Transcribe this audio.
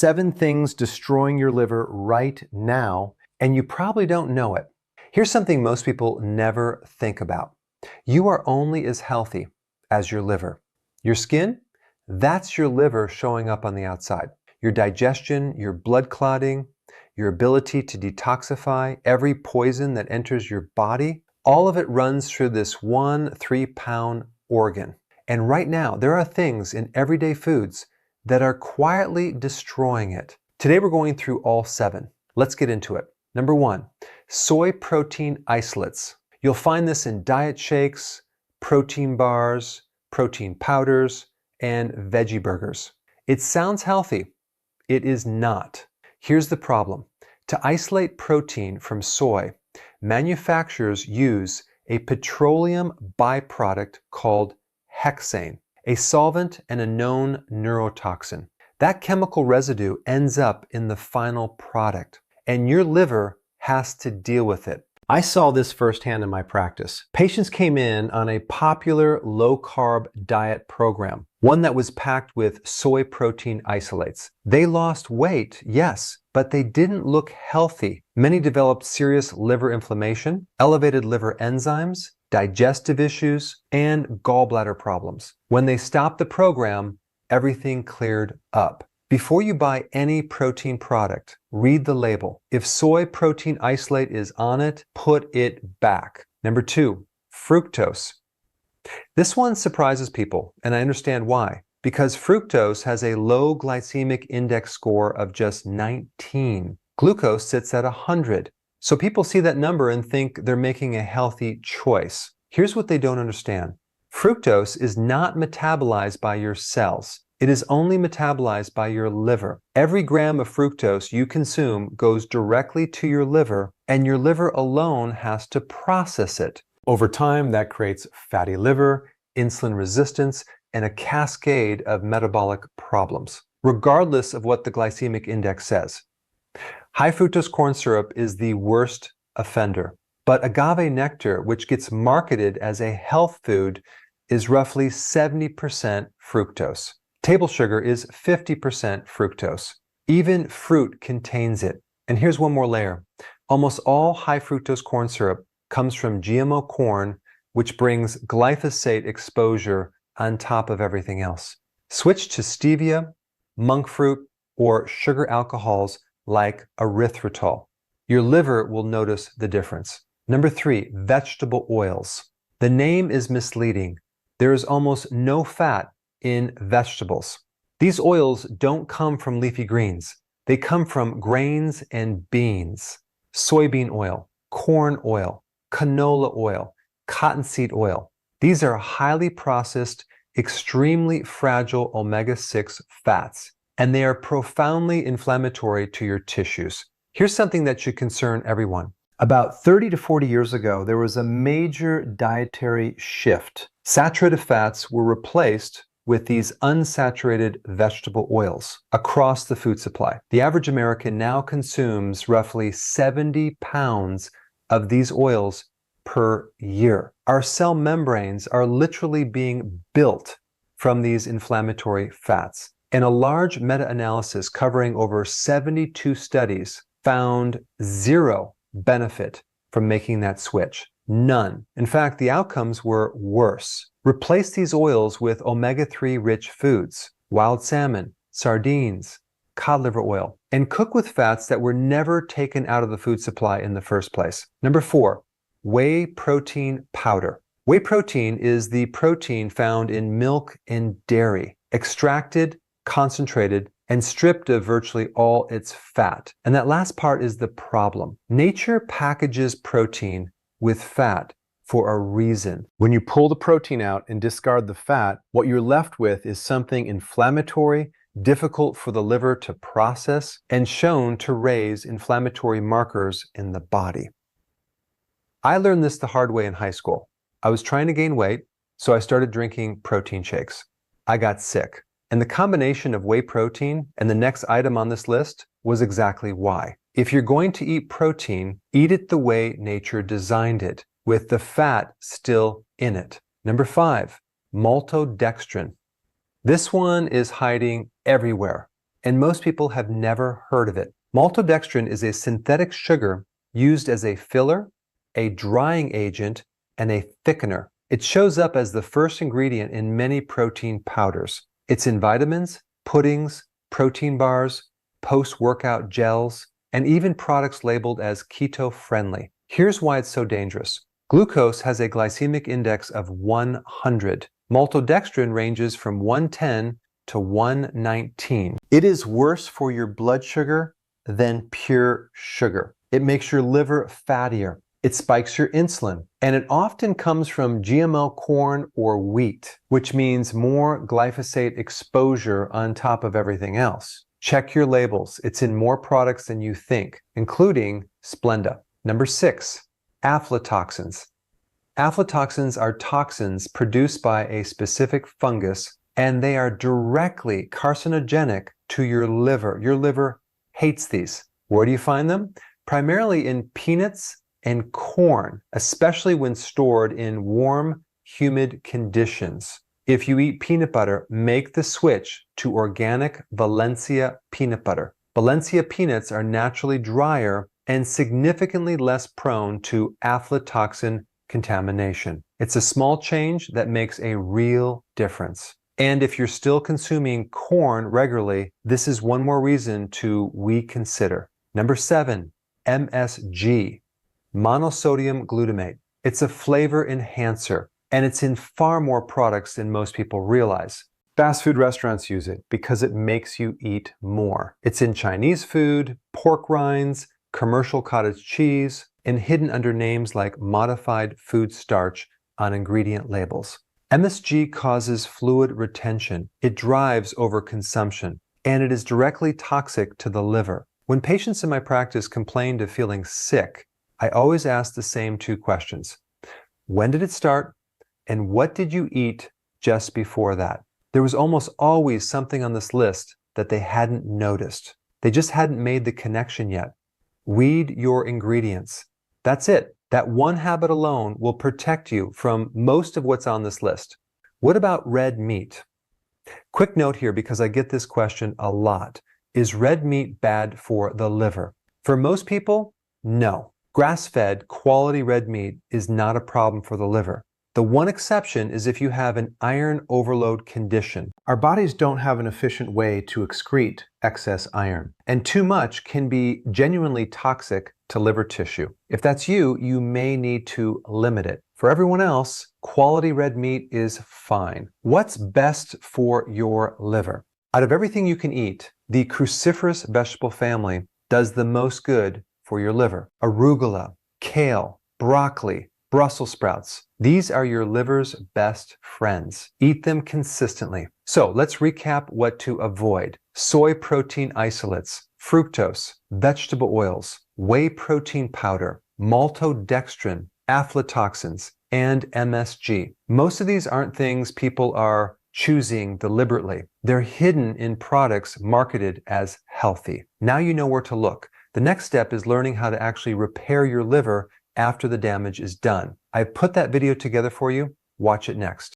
7 things destroying your liver right now, and you probably don't know it. Here's something most people never think about. You are only as healthy as your liver. Your skin, that's your liver showing up on the outside. Your digestion, your blood clotting, your ability to detoxify, every poison that enters your body, all of it runs through this one 3-pound organ. And right now, there are things in everyday foods that are quietly destroying it. Today we're going through all 7. Let's get into it. Number 1, soy protein isolates. You'll find this in diet shakes, protein bars, protein powders, and veggie burgers. It sounds healthy. It is not. Here's the problem. To isolate protein from soy, manufacturers use a petroleum byproduct called hexane, a solvent and a known neurotoxin. That chemical residue ends up in the final product, and your liver has to deal with it. I saw this firsthand in my practice. Patients came in on a popular low-carb diet program, one that was packed with soy protein isolates. They lost weight, yes, but they didn't look healthy. Many developed serious liver inflammation, elevated liver enzymes, digestive issues, and gallbladder problems. When they stopped the program, everything cleared up. Before you buy any protein product, read the label. If soy protein isolate is on it, put it back. Number 2, fructose. This one surprises people, and I understand why. Because fructose has a low glycemic index score of just 19. Glucose sits at 100. So people see that number and think they're making a healthy choice. Here's what they don't understand. Fructose is not metabolized by your cells. It is only metabolized by your liver. Every gram of fructose you consume goes directly to your liver, and your liver alone has to process it. Over time, that creates fatty liver, insulin resistance, and a cascade of metabolic problems, regardless of what the glycemic index says. High fructose corn syrup is the worst offender, but agave nectar, which gets marketed as a health food, is roughly 70% fructose. Table sugar is 50% fructose. Even fruit contains it. And here's one more layer. Almost all high fructose corn syrup comes from GMO corn, which brings glyphosate exposure on top of everything else. Switch to stevia, monk fruit, or sugar alcohols like erythritol. Your liver will notice the difference. Number 3, vegetable oils. The name is misleading. There is almost no fat in vegetables. These oils don't come from leafy greens. They come from grains and beans. Soybean oil, corn oil, canola oil, cottonseed oil. These are highly processed, extremely fragile omega-6 fats, and they are profoundly inflammatory to your tissues. Here's something that should concern everyone. About 30 to 40 years ago, there was a major dietary shift. Saturated fats were replaced with these unsaturated vegetable oils across the food supply. The average American now consumes roughly 70 pounds of these oils per year. Our cell membranes are literally being built from these inflammatory fats. And a large meta-analysis covering over 72 studies found 0 benefit from making that switch. None. In fact, the outcomes were worse. Replace these oils with omega-3 rich foods, wild salmon, sardines, cod liver oil, and cook with fats that were never taken out of the food supply in the first place. Number 4, whey protein powder. Whey protein is the protein found in milk and dairy, extracted, concentrated, and stripped of virtually all its fat. And that last part is the problem. Nature packages protein with fat for a reason. When you pull the protein out and discard the fat, what you're left with is something inflammatory, difficult for the liver to process, and shown to raise inflammatory markers in the body. I learned this the hard way in high school. I was trying to gain weight, so I started drinking protein shakes. I got sick. And the combination of whey protein and the next item on this list was exactly why. If you're going to eat protein, eat it the way nature designed it, with the fat still in it. Number 5, maltodextrin. This one is hiding everywhere. and most people have never heard of it. Maltodextrin is a synthetic sugar used as a filler, a drying agent, and a thickener. It shows up as the first ingredient in many protein powders. It's in vitamins, puddings, protein bars, post-workout gels, and even products labeled as keto-friendly. Here's why it's so dangerous. Glucose has a glycemic index of 100. Maltodextrin ranges from 110 to 119. It is worse for your blood sugar than pure sugar. It makes your liver fattier. It spikes your insulin, and it often comes from GMO corn or wheat, which means more glyphosate exposure on top of everything else. Check your labels. It's in more products than you think, including Splenda. Number 6, aflatoxins. Aflatoxins are toxins produced by a specific fungus, and they are directly carcinogenic to your liver. Your liver hates these. Where do you find them? Primarily in peanuts and corn, especially when stored in warm, humid conditions. If you eat peanut butter, make the switch to organic Valencia peanut butter. Valencia peanuts are naturally drier and significantly less prone to aflatoxin contamination. It's a small change that makes a real difference. And if you're still consuming corn regularly, this is one more reason to reconsider. Number 7, MSG. Monosodium glutamate. It's a flavor enhancer, and it's in far more products than most people realize. Fast food restaurants use it because it makes you eat more. It's in Chinese food, pork rinds, commercial cottage cheese, and hidden under names like modified food starch on ingredient labels. MSG causes fluid retention. It drives overconsumption, and it is directly toxic to the liver. When patients in my practice complained of feeling sick, I always ask the same 2 questions. When did it start? And what did you eat just before that? There was almost always something on this list that they hadn't noticed. They just hadn't made the connection yet. Read your ingredients. That's it. That one habit alone will protect you from most of what's on this list. What about red meat? Quick note here, because I get this question a lot. Is red meat bad for the liver? For most people, no. Grass-fed, quality red meat is not a problem for the liver. The one exception is if you have an iron overload condition. Our bodies don't have an efficient way to excrete excess iron, and too much can be genuinely toxic to liver tissue. If that's you, you may need to limit it. For everyone else, quality red meat is fine. What's best for your liver? Out of everything you can eat, the cruciferous vegetable family does the most good for your liver. Arugula, kale, broccoli, Brussels sprouts. These are your liver's best friends. Eat them consistently. So let's recap what to avoid. Soy protein isolates, fructose, vegetable oils, whey protein powder, maltodextrin, aflatoxins, and MSG. Most of these aren't things people are choosing deliberately. They're hidden in products marketed as healthy. Now you know where to look. The next step is learning how to actually repair your liver after the damage is done. I've put that video together for you. Watch it next.